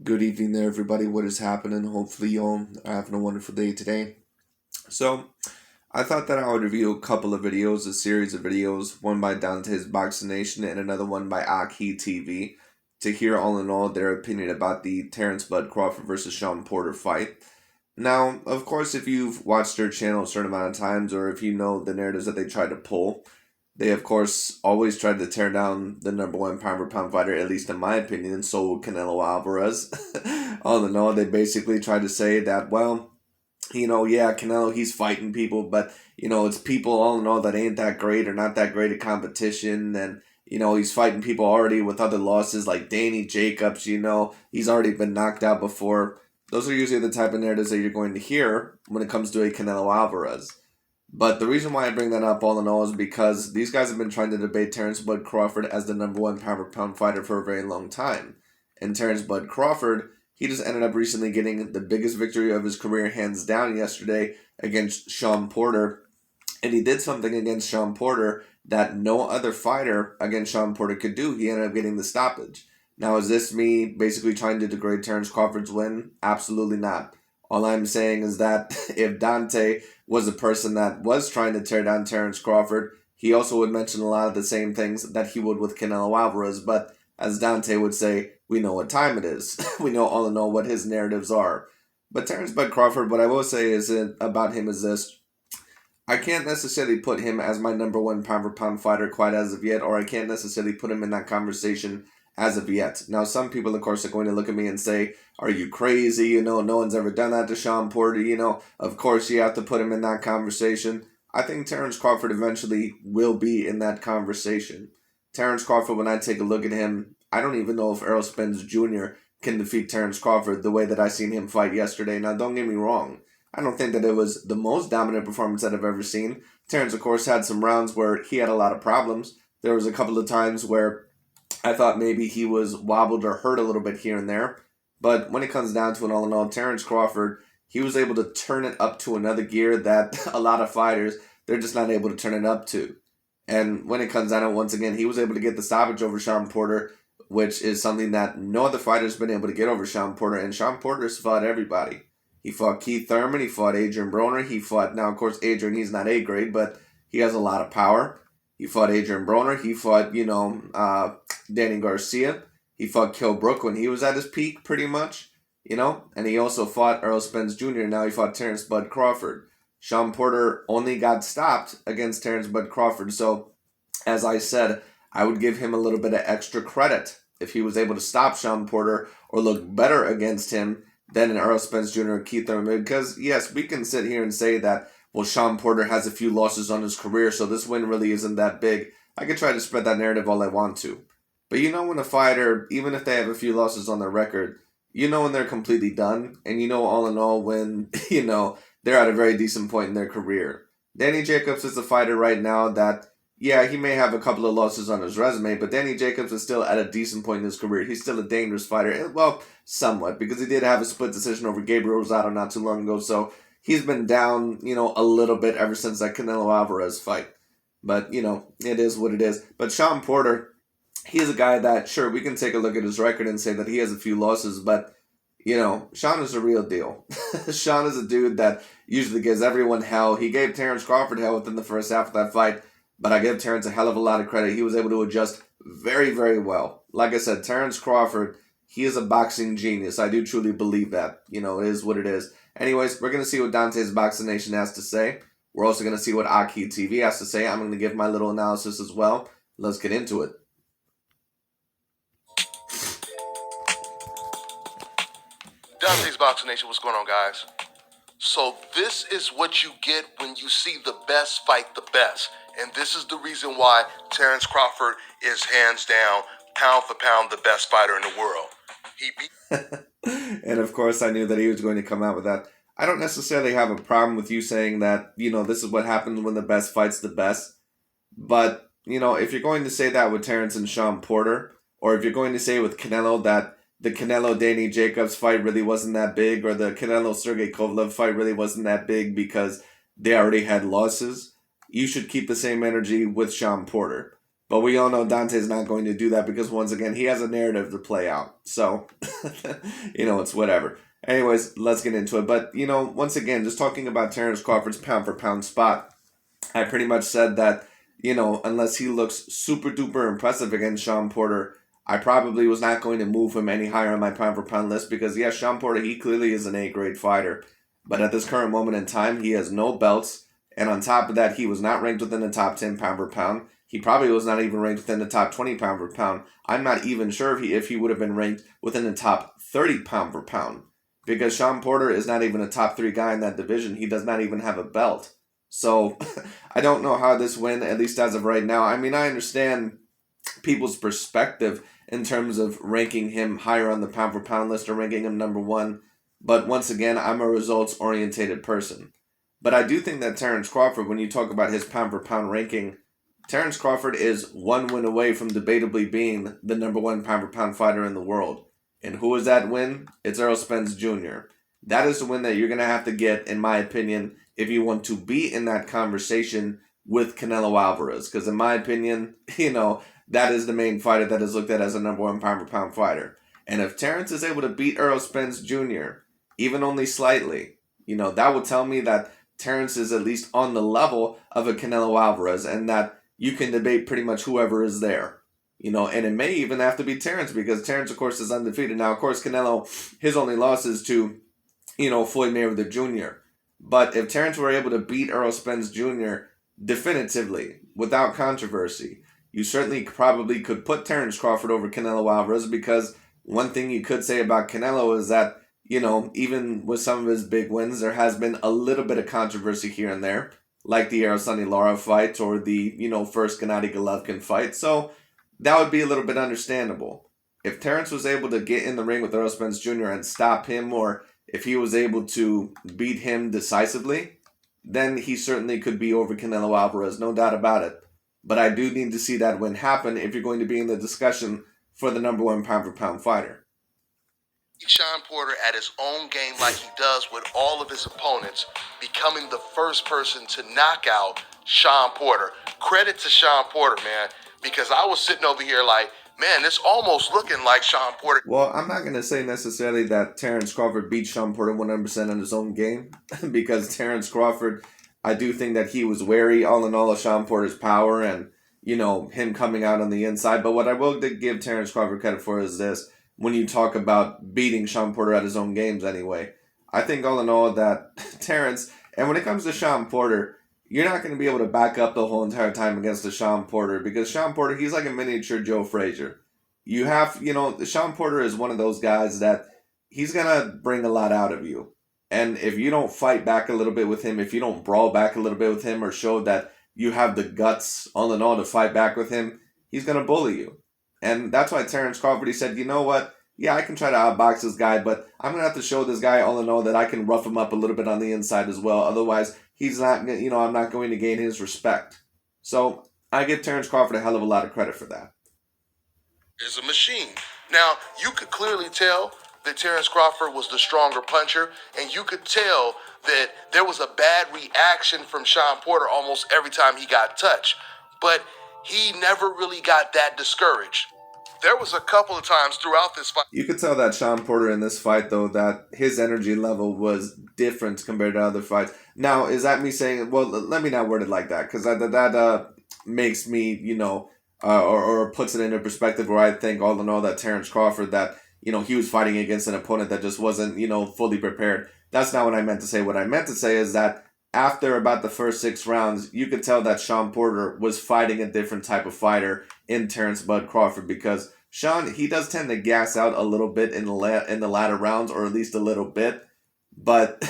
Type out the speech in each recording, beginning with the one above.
Good evening there, everybody. What is happening? Hopefully, y'all are having a wonderful day today. So, I thought that I would review a couple of videos, a series of videos, one by Dante's Boxing Nation and another one by AKHi TV, to hear all in all their opinion about the Terence Bud Crawford versus Sean Porter fight. Now, of course, if you've watched their channel a certain amount of times, or if you know the narratives that they try to pull, they, of course, always tried to tear down the number one pound for pound fighter, at least in my opinion, and so would Canelo Alvarez. All in all, they basically tried to say that, well, yeah, Canelo, he's fighting people, but, it's people all in all that ain't that great or not that great at competition, and, he's fighting people already with other losses like Danny Jacobs, he's already been knocked out before. Those are usually the type of narratives that you're going to hear when it comes to a Canelo Alvarez. But the reason why I bring that up all in all is because these guys have been trying to debate Terence Bud Crawford as the number one pound for pound fighter for a very long time. And Terence Bud Crawford, he just ended up recently getting the biggest victory of his career hands down yesterday against Sean Porter. And he did something against Sean Porter that no other fighter against Sean Porter could do. He ended up getting the stoppage. Now, is this me basically trying to degrade Terence Crawford's win? Absolutely not. All I'm saying is that if Dante was a person that was trying to tear down Terence Crawford, he also would mention a lot of the same things that he would with Canelo Alvarez. But as Dante would say, we know what time it is. We know all in all what his narratives are. But Terence Bud Crawford, what I will say is about him is this. I can't necessarily put him as my number one pound for pound fighter quite as of yet, or I can't necessarily put him in that conversation as of yet. Now, some people, of course, are going to look at me and say, are you crazy? No one's ever done that to Sean Porter. Of course you have to put him in that conversation. I think Terence Crawford eventually will be in that conversation. Terence Crawford, when I take a look at him, I don't even know if Errol Spence Jr. can defeat Terence Crawford the way that I seen him fight yesterday. Now, don't get me wrong. I don't think that it was the most dominant performance that I've ever seen. Terence, of course, had some rounds where he had a lot of problems. There was a couple of times where I thought maybe he was wobbled or hurt a little bit here and there. But when it comes down to it all in all, Terence Crawford, he was able to turn it up to another gear that a lot of fighters, they're just not able to turn it up to. And when it comes down to it, once again, he was able to get the stoppage over Sean Porter, which is something that no other fighter's been able to get over Sean Porter. And Sean Porter's fought everybody. He fought Keith Thurman, he fought Adrian Broner, he fought, now of course Adrian, he's not A grade, but he has a lot of power. He fought Adrian Broner, he fought, Danny Garcia. He fought Kell Brook when he was at his peak, pretty much, and he also fought Errol Spence Jr. Now he fought Terence Bud Crawford. Sean Porter only got stopped against Terence Bud Crawford. So, as I said, I would give him a little bit of extra credit if he was able to stop Sean Porter or look better against him than an Errol Spence Jr. or Keith Thurman. Because, yes, we can sit here and say that, well, Sean Porter has a few losses on his career, so this win really isn't that big. I could try to spread that narrative all I want to. But when a fighter, even if they have a few losses on their record, when they're completely done, and all in all when, they're at a very decent point in their career. Danny Jacobs is a fighter right now that, yeah, he may have a couple of losses on his resume, but Danny Jacobs is still at a decent point in his career. He's still a dangerous fighter. Well, somewhat, because he did have a split decision over Gabriel Rosado not too long ago, so he's been down, a little bit ever since that Canelo Alvarez fight. But, it is what it is. But Sean Porter, he's a guy that, sure, we can take a look at his record and say that he has a few losses, but, Sean is a real deal. Sean is a dude that usually gives everyone hell. He gave Terence Crawford hell within the first half of that fight, but I give Terence a hell of a lot of credit. He was able to adjust very, very well. Like I said, Terence Crawford, he is a boxing genius. I do truly believe that. It is what it is. Anyways, we're going to see what Dante's Boxing Nation has to say. We're also going to see what AKHi TV has to say. I'm going to give my little analysis as well. Let's get into it. Dante's Boxing Nation, what's going on, guys? So this is what you get when you see the best fight the best. And this is the reason why Terence Crawford is hands down, pound for pound, the best fighter in the world. He beat... And of course, I knew that he was going to come out with that. I don't necessarily have a problem with you saying that, this is what happens when the best fights the best. But, if you're going to say that with Terence and Sean Porter, or if you're going to say with Canelo that the Canelo-Danny Jacobs fight really wasn't that big, or the Canelo-Sergey Kovalev fight really wasn't that big because they already had losses, you should keep the same energy with Sean Porter. But we all know Dante's not going to do that because, once again, he has a narrative to play out. So, it's whatever. Anyways, let's get into it. But, once again, just talking about Terence Crawford's pound-for-pound spot, I pretty much said that, unless he looks super duper impressive against Shawn Porter, I probably was not going to move him any higher on my pound-for-pound list because, yes, Shawn Porter, he clearly is an A-grade fighter. But at this current moment in time, he has no belts. And on top of that, he was not ranked within the top 10 pound-for-pound. He probably was not even ranked within the top 20 pound-for-pound. I'm not even sure if he would have been ranked within the top 30 pound-for-pound. Because Shawn Porter is not even a top 3 guy in that division. He does not even have a belt. So, I don't know how this win, at least as of right now. I mean, I understand people's perspective in terms of ranking him higher on the pound-for-pound list or ranking him number 1. But once again, I'm a results-orientated person. But I do think that Terence Crawford, when you talk about his pound-for-pound ranking, Terence Crawford is 1 win away from debatably being the number 1 pound-for-pound fighter in the world. And who is that win? It's Errol Spence Jr. That is the win that you're going to have to get, in my opinion, if you want to be in that conversation with Canelo Alvarez. Because in my opinion, that is the main fighter that is looked at as a number 1 pound-for-pound fighter. And if Terence is able to beat Errol Spence Jr., even only slightly, that would tell me that Terence is at least on the level of a Canelo Alvarez and that you can debate pretty much whoever is there. And it may even have to be Terence because Terence, of course, is undefeated. Now, of course, Canelo, his only loss is to, Floyd Mayweather Jr. But if Terence were able to beat Errol Spence Jr. definitively, without controversy, you certainly probably could put Terence Crawford over Canelo Alvarez because one thing you could say about Canelo is that, even with some of his big wins, there has been a little bit of controversy here and there, like the Arasani Lara fight or the, first Gennady Golovkin fight. So that would be a little bit understandable. If Terence was able to get in the ring with Errol Spence Jr. and stop him, or if he was able to beat him decisively, then he certainly could be over Canelo Alvarez, no doubt about it. But I do need to see that win happen if you're going to be in the discussion for the number 1 pound-for-pound fighter. Shawn Porter at his own game like he does with all of his opponents, becoming the first person to knock out Shawn Porter. Credit to Shawn Porter, man, because I was sitting over here like, man, it's almost looking like Shawn Porter. Well, I'm not going to say necessarily that Terence Crawford beat Shawn Porter 100% on his own game because Terence Crawford, I do think that he was wary all in all of Shawn Porter's power and, him coming out on the inside. But what I will give Terence Crawford credit for is this. When you talk about beating Shawn Porter at his own games anyway, I think all in all that Terence, and when it comes to Shawn Porter, you're not going to be able to back up the whole entire time against the Shawn Porter because Shawn Porter, he's like a miniature Joe Frazier. You have, Shawn Porter is one of those guys that he's going to bring a lot out of you. And if you don't fight back a little bit with him, if you don't brawl back a little bit with him or show that you have the guts all in all to fight back with him, he's going to bully you. And that's why Terence Crawford, he said, you know what? Yeah, I can try to outbox this guy, but I'm going to have to show this guy all in all that I can rough him up a little bit on the inside as well. Otherwise, he's not, I'm not going to gain his respect. So I give Terence Crawford a hell of a lot of credit for that. Is a machine. Now, you could clearly tell that Terence Crawford was the stronger puncher, and you could tell that there was a bad reaction from Shawn Porter almost every time he got touched. But he never really got that discouraged. There was a couple of times throughout this fight. You could tell that Shawn Porter in this fight, though, that his energy level was different compared to other fights. Now, is that me saying, well, let me not word it like that, because that makes me, or puts it into perspective where I think all in all that Terence Crawford, that, he was fighting against an opponent that just wasn't, fully prepared. That's not what I meant to say. What I meant to say is that after about the first 6 rounds, you could tell that Shawn Porter was fighting a different type of fighter in Terence Bud Crawford because Shawn, he does tend to gas out a little bit in the latter rounds, or at least a little bit. But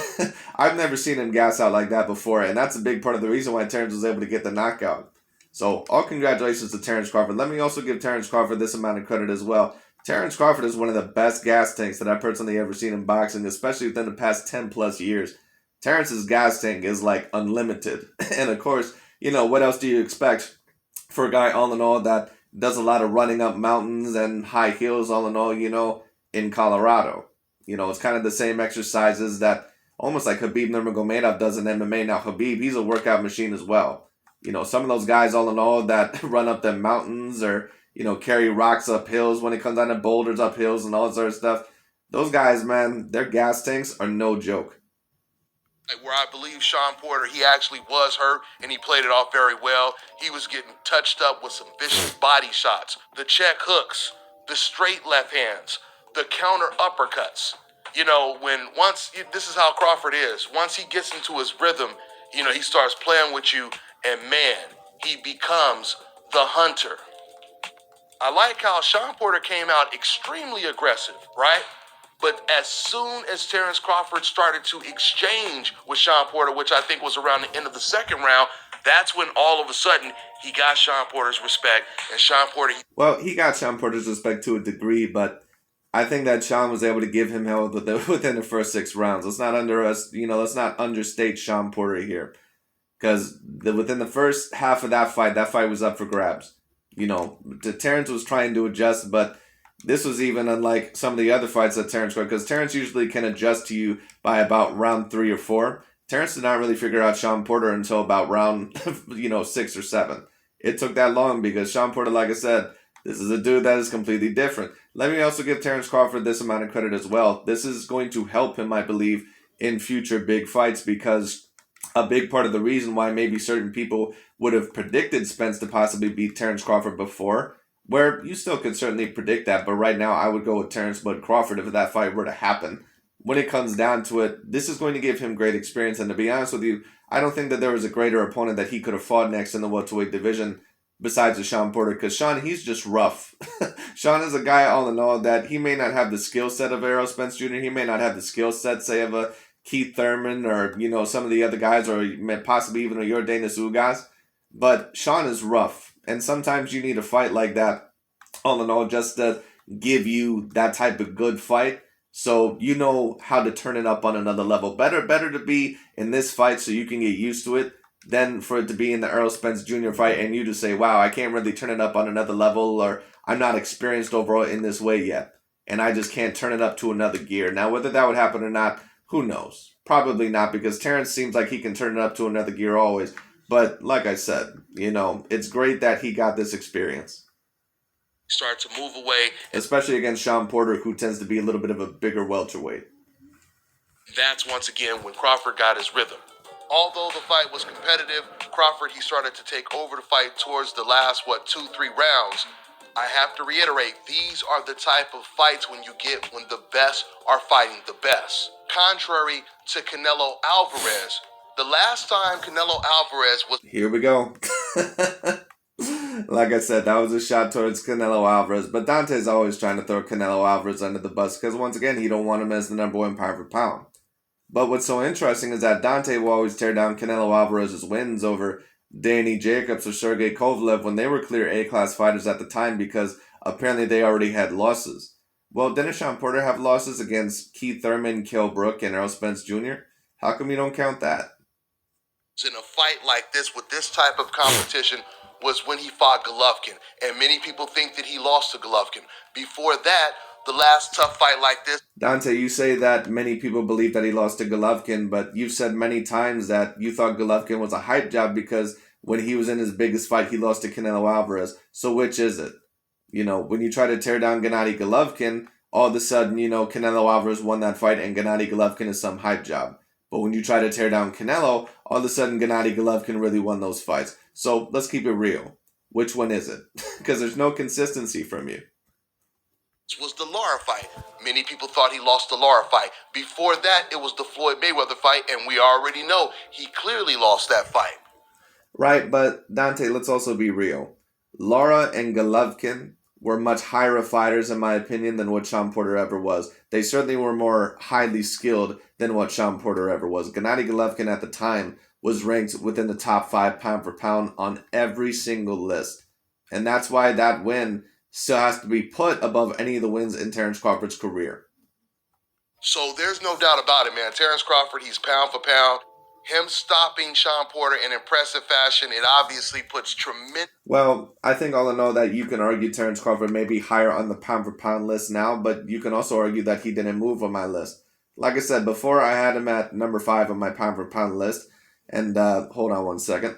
I've never seen him gas out like that before, and that's a big part of the reason why Terence was able to get the knockout. So all congratulations to Terence Crawford. Let me also give Terence Crawford this amount of credit as well. Terence Crawford is one of the best gas tanks that I've personally ever seen in boxing, especially within the past 10 plus years. Terrence's gas tank is like unlimited. And of course, what else do you expect for a guy all in all that does a lot of running up mountains and high hills all in all, in Colorado. It's kind of the same exercises that almost like Khabib Nurmagomedov does in MMA. Now, Khabib, he's a workout machine as well. You know, some of those guys, all in all, that run up them mountains or, you know, carry rocks up hills when it comes down to boulders up hills and all that sort of stuff. Those guys, man, their gas tanks are no joke. Where I believe Sean Porter, he actually was hurt and he played it off very well. He was getting touched up with some vicious body shots, the check hooks, the straight left hands, the counter uppercuts. You know, this is how Crawford is. Once he gets into his rhythm, you know, he starts playing with you and man, he becomes the hunter. I like how Sean Porter came out extremely aggressive, right? But as soon as Terence Crawford started to exchange with Sean Porter, which I think was around the end of the second round, that's when all of a sudden he got Sean Porter's respect. And Sean Porter... Well, he got Sean Porter's respect to a degree, but I think that Sean was able to give him hell within the first 6 rounds. Let's not understate Sean Porter here. Because within the first half of that fight was up for grabs. You know, Terence was trying to adjust, but this was even unlike some of the other fights that Terence got, because Terence usually can adjust to you by about round 3 or 4. Terence did not really figure out Sean Porter until about round 6 or 7. It took that long because Sean Porter, like I said, this is a dude that is completely different. Let me also give Terence Crawford this amount of credit as well. This is going to help him, I believe, in future big fights, because a big part of the reason why maybe certain people would have predicted Spence to possibly beat Terence Crawford before, where you still could certainly predict that, but right now I would go with Terence Bud Crawford if that fight were to happen. When it comes down to it, this is going to give him great experience, and to be honest with you, I don't think that there was a greater opponent that he could have fought next in the welterweight division besides Sean Porter, because Sean, he's just rough. Sean is a guy, all in all, that he may not have the skill set of Errol Spence Jr., he may not have the skill set, say, of a Keith Thurman or, you know, some of the other guys, or possibly even a Yordenis Ugas. But Sean is rough. And sometimes you need a fight like that, all in all, just to give you that type of good fight. So you know how to turn it up on another level. Better to be in this fight so you can get used to it than for it to be in the Errol Spence Jr. fight and you to say, wow, I can't really turn it up on another level, or I'm not experienced overall in this way yet. And I just can't turn it up to another gear. Now, whether that would happen or not, who knows? Probably not, because Terence seems like he can turn it up to another gear always. But like I said, you know, it's great that he got this experience. Start to move away. Especially against Sean Porter, who tends to be a little bit of a bigger welterweight. That's once again when Crawford got his rhythm. Although the fight was competitive, Crawford, he started to take over the fight towards the last, 2-3 rounds. I have to reiterate, these are the type of fights when the best are fighting the best. Contrary to Canelo Alvarez, the last time Canelo Alvarez was... Here we go. Like I said, that was a shot towards Canelo Alvarez. But Dante's always trying to throw Canelo Alvarez under the bus, because once again, he don't want him as the number 1 pound for pound. But what's so interesting is that Dante will always tear down Canelo Alvarez's wins over Danny Jacobs or Sergey Kovalev when they were clear A-class fighters at the time, because apparently they already had losses. Well, didn't Sean Porter have losses against Keith Thurman, Kell Brook, and Errol Spence Jr.? How come you don't count that? In a fight like this, with this type of competition, was when he fought Golovkin. And many people think that he lost to Golovkin. Before that, the last tough fight like this... Dante, you say that many people believe that he lost to Golovkin, but you've said many times that you thought Golovkin was a hype job because when he was in his biggest fight, he lost to Canelo Alvarez. So which is it? You know, when you try to tear down Gennady Golovkin, all of a sudden, you know, Canelo Alvarez won that fight and Gennady Golovkin is some hype job. But when you try to tear down Canelo, all of a sudden Gennady Golovkin really won those fights. So let's keep it real. Which one is it? Because there's no consistency from you. This was the Lara fight. Many people thought he lost the Lara fight. Before that, it was the Floyd Mayweather fight, and we already know he clearly lost that fight. Right, but Dante, let's also be real. Lara and Golovkin were much higher fighters, in my opinion, than what Sean Porter ever was. They certainly were more highly skilled than what Sean Porter ever was. Gennady Golovkin at the time was ranked within the top 5 pound for pound on every single list. And that's why that win still has to be put above any of the wins in Terence Crawford's career. So there's no doubt about it, man. Terence Crawford, he's pound for pound. Him stopping Sean Porter in impressive fashion, it obviously puts tremendous... Well, I think all in all that you can argue Terence Crawford may be higher on the pound for pound list now, but you can also argue that he didn't move on my list. Like I said, before I had him at number 5 on my pound for pound list, and hold on one second.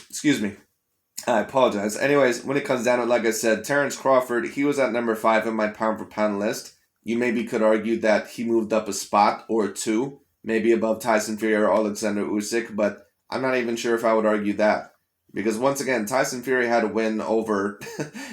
Excuse me. I apologize. Anyways, when it comes down to it, like I said, Terence Crawford, he was at number 5 in my pound for pound list. You maybe could argue that he moved up a spot or two, maybe above Tyson Fury or Alexander Usyk, but I'm not even sure if I would argue that. Because once again, Tyson Fury had a win over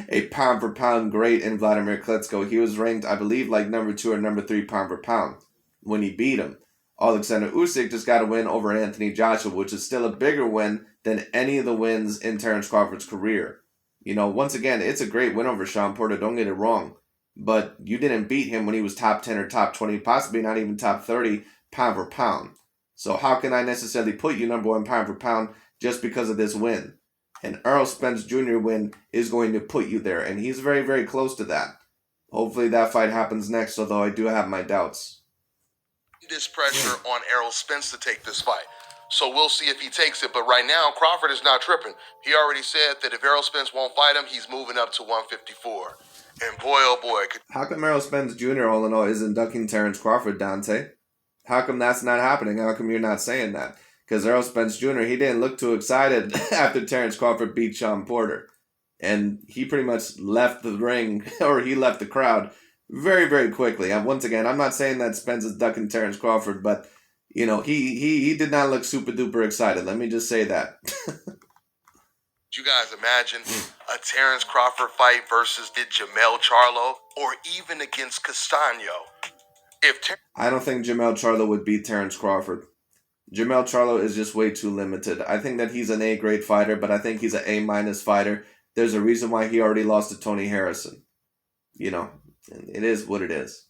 a pound for pound great in Vladimir Klitschko. He was ranked, I believe, like number 2 or number 3 pound for pound when he beat him. Alexander Usyk just got a win over Anthony Joshua, which is still a bigger win than any of the wins in Terence Crawford's career. You know, once again, it's a great win over Sean Porter, don't get it wrong. But you didn't beat him when he was top 10 or top 20, possibly not even top 30 pound for pound. So how can I necessarily put you number 1 pound for pound just because of this win? An Errol Spence Jr. win is going to put you there, and he's very, very close to that. Hopefully that fight happens next, although I do have my doubts. This pressure on Errol Spence to take this fight. So we'll see if he takes it. But right now, Crawford is not tripping. He already said that if Errol Spence won't fight him, he's moving up to 154. And boy, oh boy. How come Errol Spence Jr. all in all isn't ducking Terence Crawford, Dante? How come that's not happening? How come you're not saying that? Because Errol Spence Jr., he didn't look too excited after Terence Crawford beat Sean Porter. And he pretty much left the ring, or he left the crowd very, very quickly. And once again, I'm not saying that Spence is ducking Terence Crawford, but, you know, he did not look super duper excited. Let me just say that. You guys imagine a Terence Crawford fight versus did Jermell Charlo, or even against Castano? I don't think Jermell Charlo would beat Terence Crawford. Jermell Charlo is just way too limited. I think that he's an A-grade fighter, but I think he's an A-minus fighter. There's a reason why he already lost to Tony Harrison. You know, it is what it is.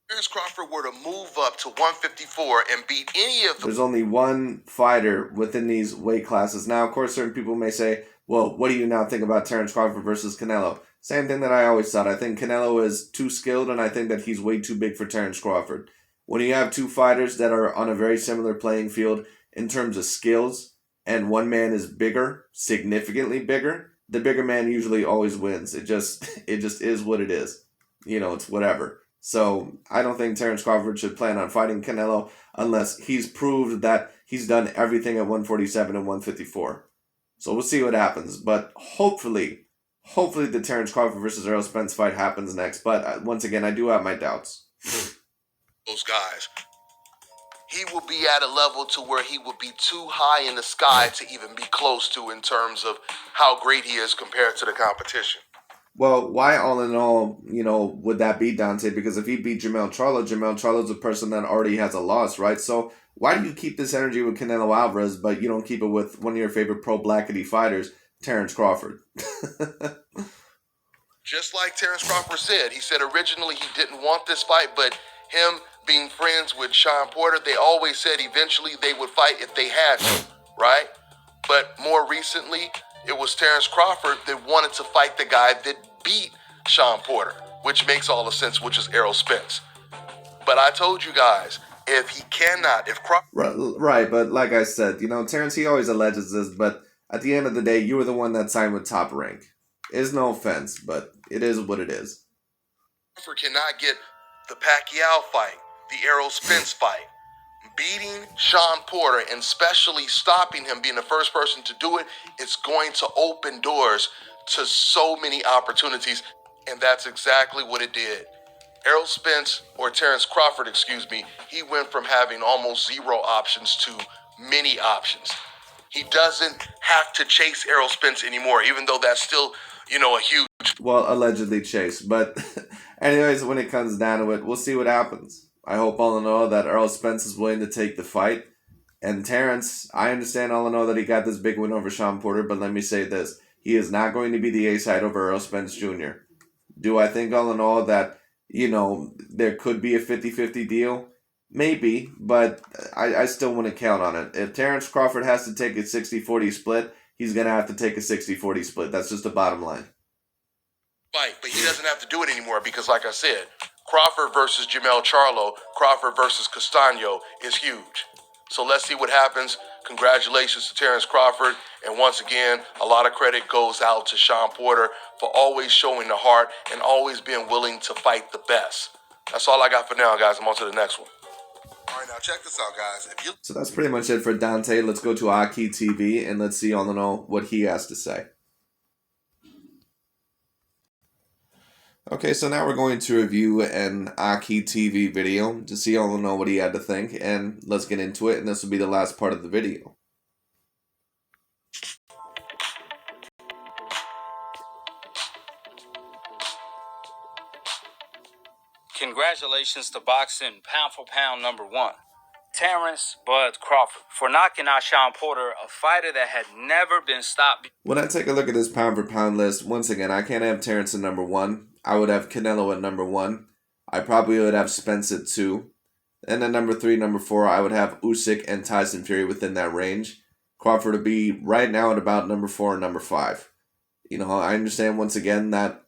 Terence Crawford were to move up to 154 and beat any of them. There's only one fighter within these weight classes. Now, of course, certain people may say, well, what do you now think about Terence Crawford versus Canelo? Same thing that I always thought. I think Canelo is too skilled, and I think that he's way too big for Terence Crawford. When you have two fighters that are on a very similar playing field in terms of skills, and one man is bigger, significantly bigger, the bigger man usually always wins. It just is what it is. You know, it's whatever. So I don't think Terence Crawford should plan on fighting Canelo unless he's proved that he's done everything at 147 and 154. So we'll see what happens. But hopefully the Terence Crawford versus Errol Spence fight happens next. But once again, I do have my doubts. Those guys. He will be at a level to where he would be too high in the sky to even be close to in terms of how great he is compared to the competition. Well, why all in all, you know, would that be, Dante? Because if he beat Jermell Charlo's a person that already has a loss, right? So why do you keep this energy with Canelo Alvarez, but you don't keep it with one of your favorite pro-blackity fighters, Terence Crawford? Just like Terence Crawford said, he said originally he didn't want this fight, but him being friends with Sean Porter, they always said eventually they would fight if they had to, right? But more recently, it was Terence Crawford that wanted to fight the guy that beat Sean Porter, which makes all the sense, which is Errol Spence. But I told you guys, if Crawford... Right, but like I said, you know, Terence, he always alleges this, but at the end of the day, you were the one that signed with Top Rank. It's no offense, but it is what it is. Crawford cannot get the Pacquiao fight, the Errol Spence fight, beating Sean Porter and especially stopping him being the first person to do it, it's going to open doors to so many opportunities, and that's exactly what it did. Errol Spence, or Terence Crawford, he went from having almost zero options to many options. He doesn't have to chase Errol Spence anymore, even though that's still, you know, a huge... Well, allegedly chase, but anyways, when it comes down to it, we'll see what happens. I hope all in all that Errol Spence is willing to take the fight. And Terence, I understand all in all that he got this big win over Sean Porter, but let me say this. He is not going to be the A-side over Errol Spence Jr. Do I think all in all that, you know, there could be a 50-50 deal? Maybe, but I still wouldn't count on it. If Terence Crawford has to take a 60-40 split, he's going to have to take a 60-40 split. That's just the bottom line. Fight, but he doesn't have to do it anymore because, like I said, Crawford versus Jermell Charlo, Crawford versus Castano is huge. So let's see what happens. Congratulations to Terence Crawford. And once again, a lot of credit goes out to Sean Porter for always showing the heart and always being willing to fight the best. That's all I got for now, guys. I'm on to the next one. All right, now check this out, guys. So that's pretty much it for Dante. Let's go to AKHi TV and let's see all in all what he has to say. Okay, so now we're going to review an AKHi TV video to see all in all what he had to think, and let's get into it, and this will be the last part of the video. Congratulations to boxing pound for pound #1, Terence "Bud" Crawford, for knocking out Shawn Porter, a fighter that had never been stopped. When I take a look at this pound for pound list, once again, I can't have Terence at #1. I would have Canelo at #1. I probably would have Spence at 2. And then #3, #4, I would have Usyk and Tyson Fury within that range. Crawford would be right now at about #4 and #5. You know, I understand once again that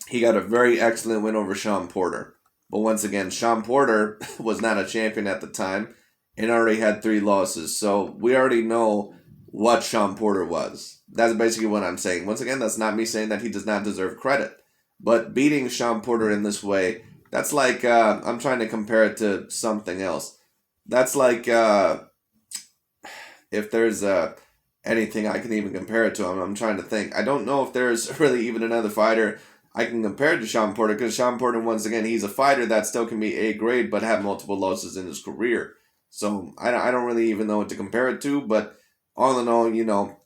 he got a very excellent win over Shawn Porter. But once again, Shawn Porter was not a champion at the time and already had 3 losses. So we already know what Shawn Porter was. That's basically what I'm saying. Once again, that's not me saying that he does not deserve credit. But beating Shawn Porter in this way, that's like, I'm trying to compare it to something else. That's like, if there's anything I can even compare it to, I'm trying to think. I don't know if there's really even another fighter I can compare it to Shawn Porter, because Shawn Porter, once again, he's a fighter that still can be A grade but have multiple losses in his career. So I don't really even know what to compare it to, but all in all, you know,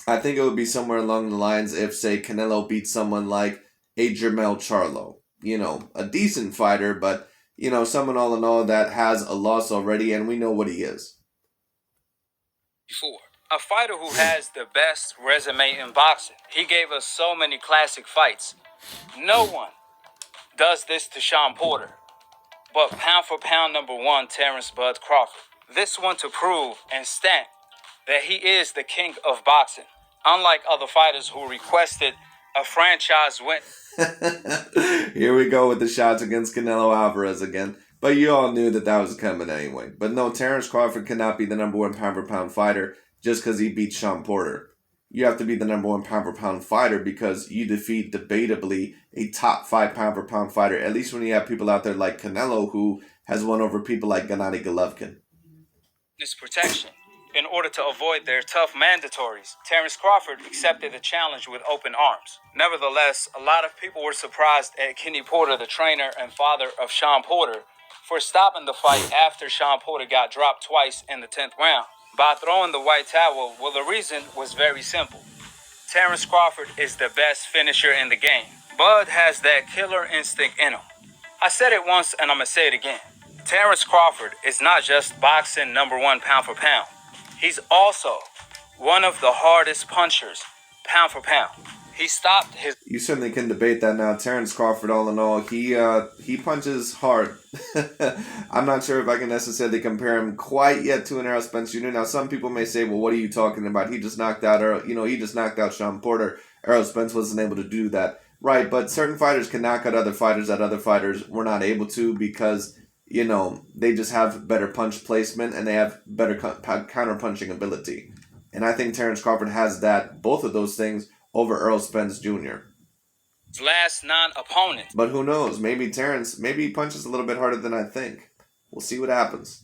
I think it would be somewhere along the lines if, say, Canelo beat someone like a Jermell Charlo. You know, a decent fighter, but, you know, someone all in all that has a loss already, and we know what he is. A fighter who has the best resume in boxing. He gave us so many classic fights. No one does this to Shawn Porter, but pound for pound #1, Terence "Bud" Crawford. This one to prove and stamp that he is the king of boxing, unlike other fighters who requested a franchise win. Here we go with the shots against Canelo Alvarez again. But you all knew that was coming anyway. But no, Terence Crawford cannot be the #1 pound for pound fighter just because he beat Shawn Porter. You have to be the #1 pound for pound fighter because you defeat debatably a top 5 pound for pound fighter, at least when you have people out there like Canelo, who has won over people like Gennady Golovkin. This protection. In order to avoid their tough mandatories, Terence Crawford accepted the challenge with open arms. Nevertheless, a lot of people were surprised at Kenny Porter, the trainer and father of Shawn Porter, for stopping the fight after Shawn Porter got dropped twice in the 10th round by throwing the white towel. Well, the reason was very simple. Terence Crawford is the best finisher in the game. Bud has that killer instinct in him. I said it once and I'm going to say it again. Terence Crawford is not just boxing #1 pound for pound. He's also one of the hardest punchers pound for pound. He stopped his... You certainly can debate that now. Terence Crawford, all in all, he punches hard. I'm not sure if I can necessarily compare him quite yet to an Errol Spence Jr. Now, some people may say, well, what are you talking about? He just knocked out Shawn Porter. Errol Spence wasn't able to do that. Right, but certain fighters can knock out other fighters that other fighters were not able to because, you know, they just have better punch placement and they have better counter-punching ability. And I think Terence Crawford has both of those things, over Errol Spence Jr. last non-opponent. But who knows? Maybe he punches a little bit harder than I think. We'll see what happens.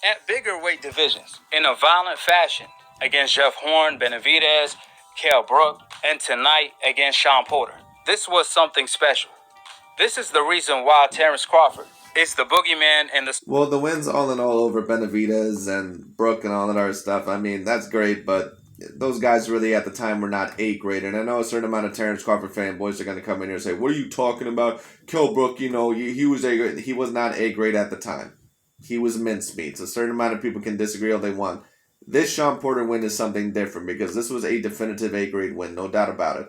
At bigger weight divisions, in a violent fashion, against Jeff Horn, Benavidez, Kell Brook, and tonight against Shawn Porter. This was something special. This is the reason why Terence Crawford is the boogeyman and the... Well, the wins all in all over Benavidez and Brook and all that other stuff, I mean, that's great, but those guys really at the time were not A grade, and I know a certain amount of Terence Crawford fanboys are going to come in here and say, what are you talking about? Kell Brook, you know, he was A grade. He was not A grade at the time. He was mincemeat. A certain amount of people can disagree all they want. This Shawn Porter win is something different because this was a definitive A grade win, no doubt about it.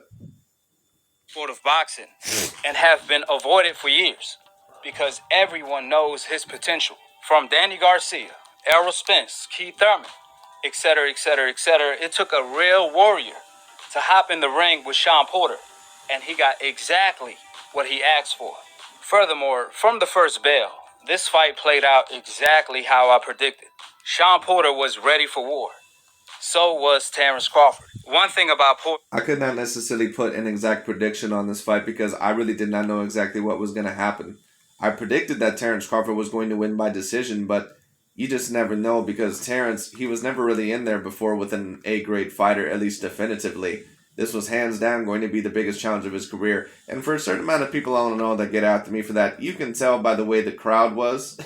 Sport of boxing and have been avoided for years because everyone knows his potential. From Danny Garcia, Errol Spence, Keith Thurman, etc., etc., etc. It took a real warrior to hop in the ring with Shawn Porter, and he got exactly what he asked for. Furthermore, from the first bell, this fight played out exactly how I predicted. Shawn Porter was ready for war. So was Terence Crawford. One thing about Porter... I could not necessarily put an exact prediction on this fight because I really did not know exactly what was going to happen. I predicted that Terence Crawford was going to win by decision, but you just never know because Terence, he was never really in there before with an A-grade fighter, at least definitively. This was hands down going to be the biggest challenge of his career. And for a certain amount of people I don't know that get after me for that, you can tell by the way the crowd was.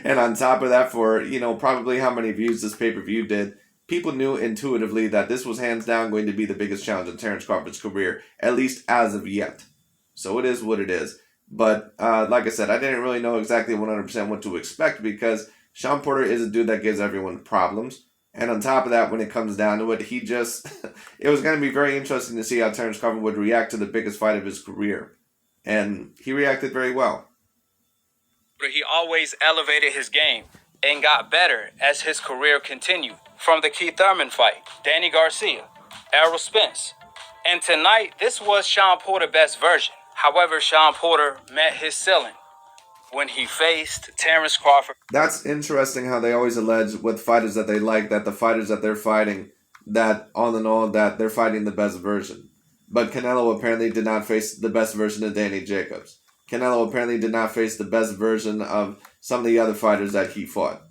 And on top of that, for, probably how many views this pay-per-view did, people knew intuitively that this was hands down going to be the biggest challenge of Terence Crawford's career, at least as of yet. So it is what it is. But like I said, I didn't really know exactly 100% what to expect because Shawn Porter is a dude that gives everyone problems. And on top of that, when it comes down to it, he just... it was going to be very interesting to see how Terence Crawford would react to the biggest fight of his career. And he reacted very well. He always elevated his game and got better as his career continued. From the Keith Thurman fight, Danny Garcia, Errol Spence. And tonight, this was Shawn Porter's best version. However, Shawn Porter met his ceiling when he faced Terence Crawford. That's interesting how they always allege with fighters that they like that the fighters that they're fighting, that all in all, that they're fighting the best version. But Canelo apparently did not face the best version of Danny Jacobs. Canelo apparently did not face the best version of some of the other fighters that he fought.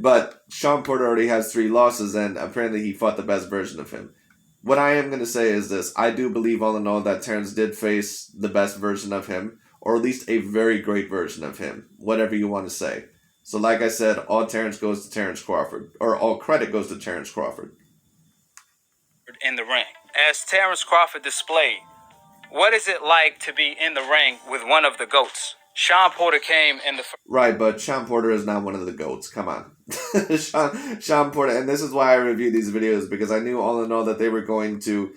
But Shawn Porter already has 3 losses and apparently he fought the best version of him. What I am going to say is this. I do believe all in all that Terence did face the best version of him, or at least a very great version of him, whatever you want to say. So like I said, all Terence goes to Terence Crawford, or all credit goes to Terence Crawford. In the ring. As Terence Crawford displayed, what is it like to be in the ring with one of the GOATs? Shawn Porter came in the... Right, but Shawn Porter is not one of the GOATs. Come on. Shawn Porter, and this is why I review these videos, because I knew all in all that they were going to,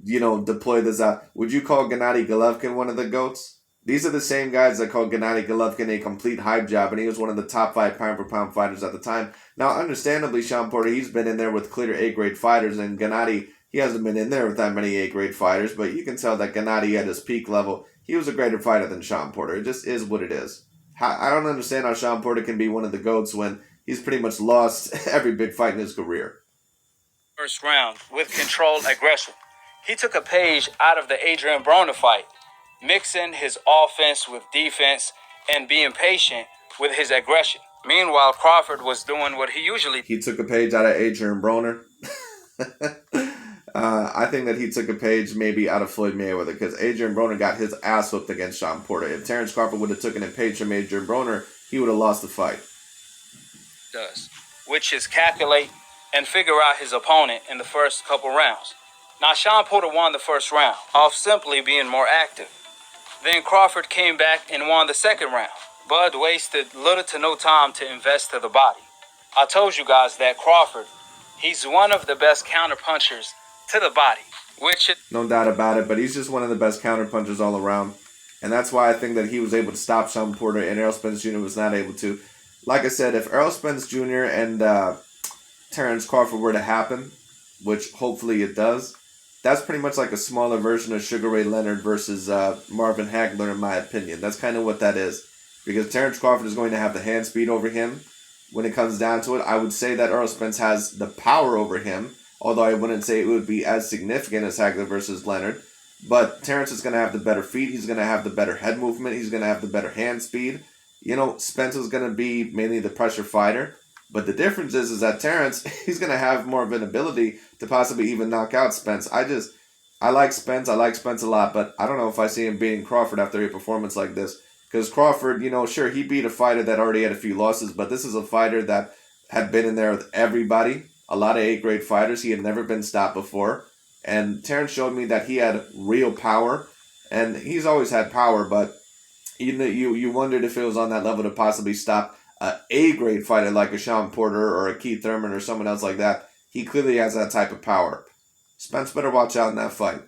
deploy this out. Would you call Gennady Golovkin one of the GOATs? These are the same guys that called Gennady Golovkin a complete hype job, and he was one of the top 5 pound-for-pound fighters at the time. Now, understandably, Shawn Porter, he's been in there with clear A-grade fighters, and Gennady, he hasn't been in there with that many A-grade fighters, but you can tell that Gennady at his peak level, he was a greater fighter than Shawn Porter. It just is what it is. I don't understand how Shawn Porter can be one of the GOATs when he's pretty much lost every big fight in his career. First round with controlled aggression. He took a page out of the Adrian Broner fight, mixing his offense with defense and being patient with his aggression. Meanwhile, Crawford was doing what he usually... He took a page out of Adrian Broner. I think that he took a page maybe out of Floyd Mayweather because Adrian Broner got his ass whooped against Shawn Porter. If Terence Crawford would have taken a page from Adrian Broner, he would have lost the fight. Does, which is calculate and figure out his opponent in the first couple rounds. Now, Shawn Porter won the first round off simply being more active. Then Crawford came back and won the second round. Bud wasted little to no time to invest to the body. I told you guys that Crawford, he's one of the best counterpunchers to the body, no doubt about it, but he's just one of the best counterpunchers all around. And that's why I think that he was able to stop Shawn Porter and Errol Spence Jr. was not able to. Like I said, if Errol Spence Jr. and Terence Crawford were to happen, which hopefully it does, that's pretty much like a smaller version of Sugar Ray Leonard versus Marvin Hagler, in my opinion. That's kind of what that is. Because Terence Crawford is going to have the hand speed over him. When it comes down to it, I would say that Errol Spence has the power over him. Although I wouldn't say it would be as significant as Hagler versus Leonard. But Terence is going to have the better feet. He's going to have the better head movement. He's going to have the better hand speed. Spence is going to be mainly the pressure fighter. But the difference is that Terence, he's going to have more of an ability to possibly even knock out Spence. I like Spence. I like Spence a lot. But I don't know if I see him beating Crawford after a performance like this. Because Crawford, sure, he beat a fighter that already had a few losses. But this is a fighter that had been in there with everybody. A lot of A-grade fighters. He had never been stopped before. And Terence showed me that he had real power. And he's always had power, but you wondered if it was on that level to possibly stop a A-grade fighter like a Shawn Porter or a Keith Thurman or someone else like that. He clearly has that type of power. Spence better watch out in that fight.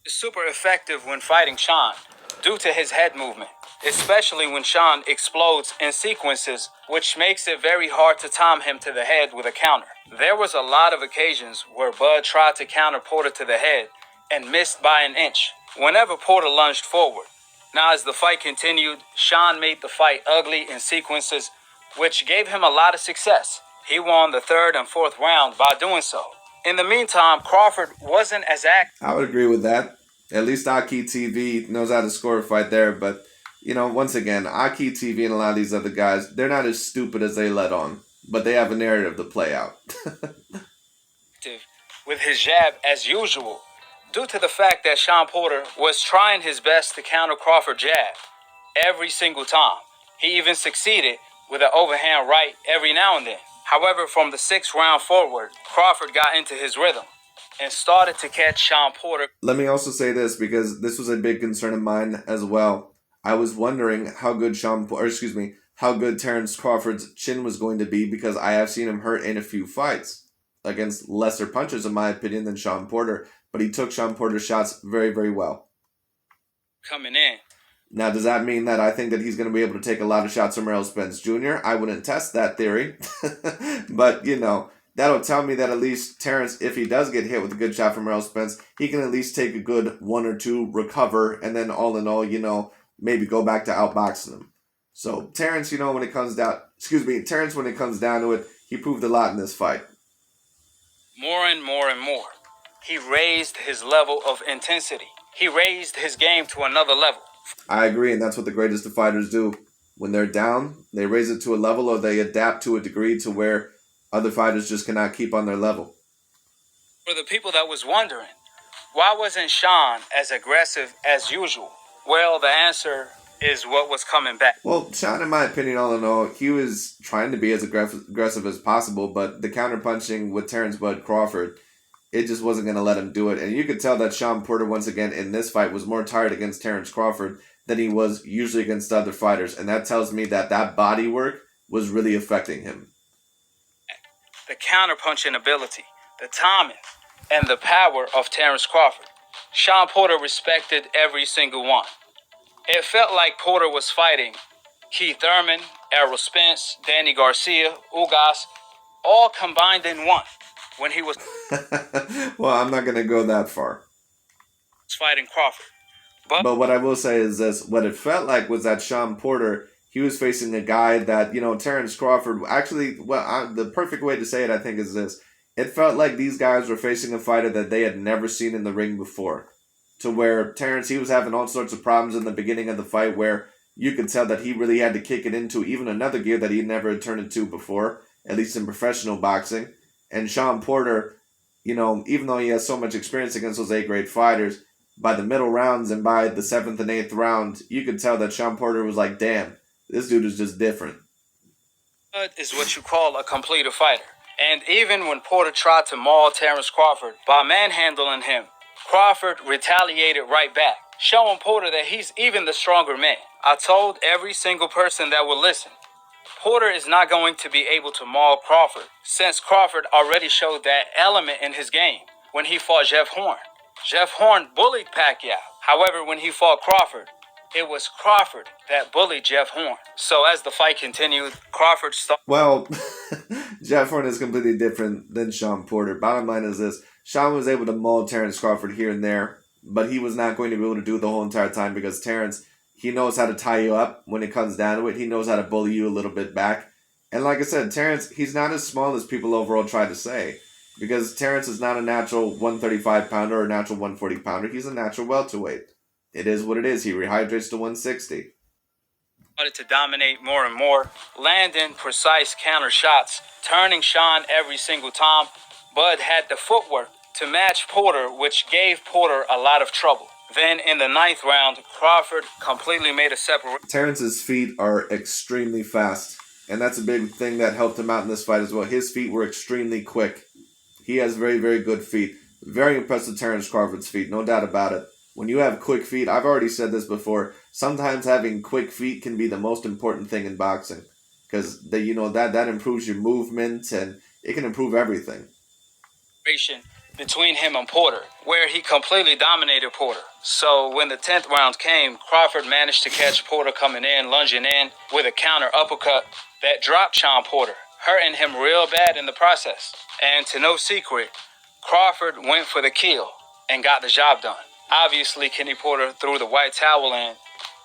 Super effective when fighting Shawn due to his head movement, especially when Shawn explodes in sequences, which makes it very hard to time him to the head with a counter. There was a lot of occasions where Bud tried to counter Porter to the head and missed by an inch whenever Porter lunged forward. Now, as the fight continued, Shawn made the fight ugly in sequences, which gave him a lot of success. He won the third and fourth round by doing so. In the meantime, Crawford wasn't as active. I would agree with that. At least AKHi TV knows how to score a fight there, but Once again, AKHi TV and a lot of these other guys, they're not as stupid as they let on, but they have a narrative to play out. With his jab as usual, due to the fact that Sean Porter was trying his best to counter Crawford's jab every single time. He even succeeded with an overhand right every now and then. However, from the 6th round forward, Crawford got into his rhythm and started to catch Sean Porter. Let me also say this, because this was a big concern of mine as well. I was wondering how good how good Terence Crawford's chin was going to be, because I have seen him hurt in a few fights against lesser punchers, in my opinion, than Sean Porter. But he took Sean Porter's shots very, very well. Coming in. Now, does that mean that I think that he's going to be able to take a lot of shots from Errol Spence Jr.? I wouldn't test that theory. But, that'll tell me that at least Terence, if he does get hit with a good shot from Errol Spence, he can at least take a good 1 or 2, recover, and then all in all, maybe go back to outboxing him. So Terence, when it comes down to it, he proved a lot in this fight. More and more and more. He raised his level of intensity. He raised his game to another level. I agree, and that's what the greatest of fighters do. When they're down, they raise it to a level, or they adapt to a degree to where other fighters just cannot keep on their level. For the people that was wondering, why wasn't Sean as aggressive as usual? Well, the answer is what was coming back. Well, Sean, in my opinion, all in all, he was trying to be as aggressive as possible, but the counterpunching with Terence Bud Crawford, it just wasn't going to let him do it. And you could tell that Sean Porter, once again, in this fight, was more tired against Terence Crawford than he was usually against other fighters. And that tells me that body work was really affecting him. The counterpunching ability, the timing, and the power of Terence Crawford. Sean Porter respected every single one. It felt like Porter was fighting Keith Thurman, Errol Spence, Danny Garcia, Ugas, all combined in one when he was Well, I'm not going to go that far. Fighting Crawford. But what I will say is this. What it felt like was that Sean Porter, he was facing a guy that, Terence Crawford, actually, the perfect way to say it, I think, is this. It felt like these guys were facing a fighter that they had never seen in the ring before. To where Terence, he was having all sorts of problems in the beginning of the fight where you could tell that he really had to kick it into even another gear that he never had turned into before, at least in professional boxing. And Sean Porter, even though he has so much experience against those A-grade fighters, by the middle rounds and by the 7th and 8th round, you could tell that Sean Porter was like, damn, this dude is just different. Is what you call a completer fighter. And even when Porter tried to maul Terence Crawford by manhandling him, Crawford retaliated right back, showing Porter that he's even the stronger man. I told every single person that would listen, Porter is not going to be able to maul Crawford, since Crawford already showed that element in his game when he fought Jeff Horn. Jeff Horn bullied Pacquiao. However, when he fought Crawford, it was Crawford that bullied Jeff Horn. So as the fight continued, Crawford started... Well, Jeff Horn is completely different than Sean Porter. Bottom line is this. Sean was able to maul Terence Crawford here and there, but he was not going to be able to do it the whole entire time because Terence, he knows how to tie you up when it comes down to it. He knows how to bully you a little bit back. And like I said, Terence, he's not as small as people overall try to say. Because Terence is not a natural 135-pounder or a natural 140-pounder. He's a natural welterweight. It is what it is. He rehydrates to 160. Started to dominate more and more, landing precise counter shots, turning Sean every single time. Bud had the footwork to match Porter, which gave Porter a lot of trouble. Then in the 9th round, Crawford completely made a separate... Terence's feet are extremely fast. And that's a big thing that helped him out in this fight as well. His feet were extremely quick. He has very, very good feet. Very impressed with Terence Crawford's feet, no doubt about it. When you have quick feet, I've already said this before, sometimes having quick feet can be the most important thing in boxing. Because that improves your movement and it can improve everything. Between him and Porter, where he completely dominated Porter. So when the 10th round came, Crawford managed to catch Porter coming in, lunging in with a counter uppercut that dropped Sean Porter, hurting him real bad in the process. And to no secret, Crawford went for the kill and got the job done. Obviously, Kenny Porter threw the white towel in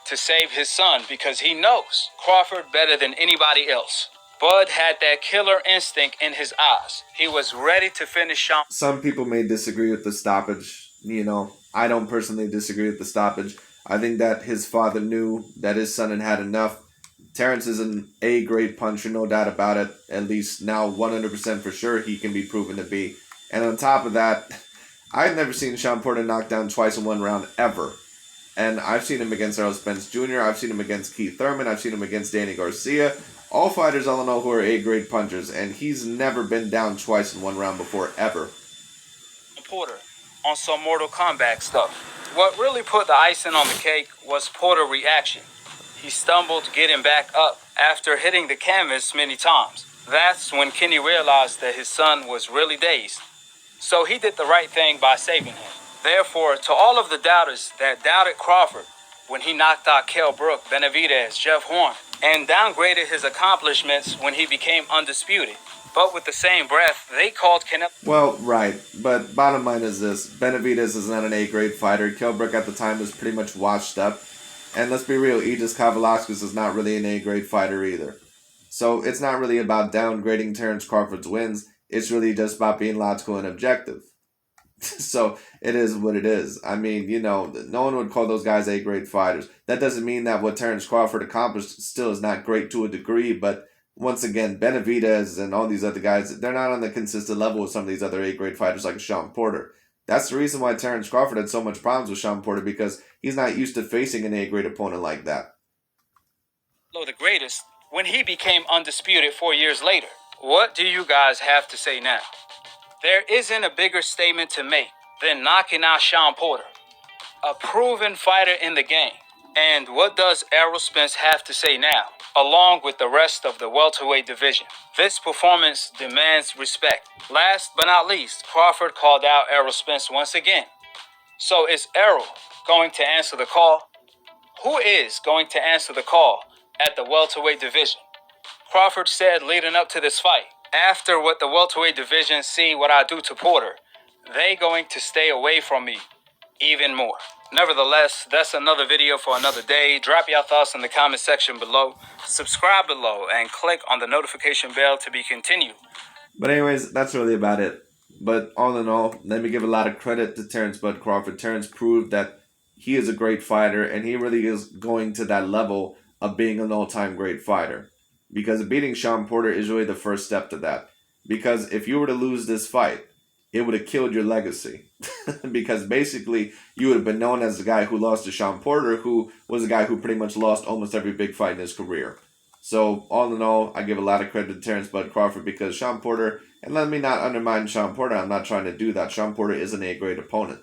to save his son because he knows Crawford better than anybody else. Bud had that killer instinct in his eyes. He was ready to finish Sean. Some people may disagree with the stoppage. I don't personally disagree with the stoppage. I think that his father knew that his son had had enough. Terence is an A-grade puncher, no doubt about it. At least now 100% for sure he can be proven to be. And on top of that, I've never seen Shawn Porter knocked down twice in one round ever. And I've seen him against Errol Spence Jr., I've seen him against Keith Thurman, I've seen him against Danny Garcia. All fighters all in all who are A-grade punchers, and he's never been down twice in one round before, ever. Porter on some Mortal Kombat stuff. What really put the icing on the cake was Porter's reaction. He stumbled getting back up after hitting the canvas many times. That's when Kenny realized that his son was really dazed. So he did the right thing by saving him. Therefore, to all of the doubters that doubted Crawford when he knocked out Kell Brook, Benavidez, Jeff Horn, and downgraded his accomplishments when he became undisputed, but with the same breath, they called Canelo. Well, right, but bottom line is this. Benavidez is not an A-grade fighter. Kell Brook at the time was pretty much washed up. And let's be real, Aegis Kavalauskas is not really an A-grade fighter either. So it's not really about downgrading Terence Crawford's wins. It's really just about being logical and objective. So it is what it is. I mean, you know, no one would call those guys A-grade fighters. That doesn't mean that what Terence Crawford accomplished still is not great to a degree, but once again, Benavidez and all these other guys, they're not on the consistent level with some of these other A-grade fighters like Shawn Porter. That's the reason why Terence Crawford had so much problems with Shawn Porter, because he's not used to facing an A-grade opponent like that. The greatest when he became undisputed 4 years later. What do you guys have to say now? There isn't a bigger statement to make than knocking out Shawn Porter, a proven fighter in the game. And what does Errol Spence have to say now, along with the rest of the welterweight division? This performance demands respect. Last but not least, Crawford called out Errol Spence once again. So is Errol going to answer the call? Who is going to answer the call at the welterweight division? Crawford said leading up to this fight, after what the welterweight division see what I do to Porter, they going to stay away from me even more. Nevertheless, that's another video for another day. Drop your thoughts in the comment section below. Subscribe below and click on the notification bell to be continued. But anyways, that's really about it. But all in all, let me give a lot of credit to Terence Bud Crawford. Terence proved that he is a great fighter, and he really is going to that level of being an all-time great fighter. Because beating Shawn Porter is really the first step to that. Because if you were to lose this fight, it would have killed your legacy. Because basically, you would have been known as the guy who lost to Shawn Porter, who was the guy who pretty much lost almost every big fight in his career. So, all in all, I give a lot of credit to Terence Bud Crawford, because Shawn Porter, and let me not undermine Shawn Porter, I'm not trying to do that. Shawn Porter is an A-grade opponent.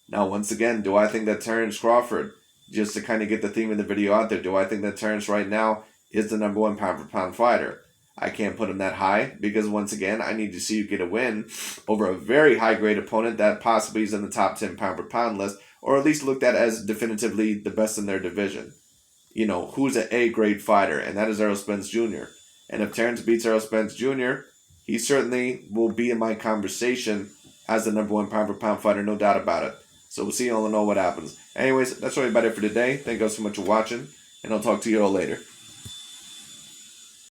Now, once again, do I think that Terence Crawford, just to kind of get the theme of the video out there, do I think that Terence right now is the number one pound-for-pound fighter? I can't put him that high, because once again, I need to see you get a win over a very high-grade opponent that possibly is in the top 10 pound-per-pound list, or at least looked at as definitively the best in their division. You know, who's an A-grade fighter, and that is Errol Spence Jr. And if Terence beats Errol Spence Jr., he certainly will be in my conversation as the number one pound-for-pound fighter, no doubt about it. So we'll see all in all what happens. Anyways, that's really about it for today. Thank you all so much for watching, and I'll talk to you all later.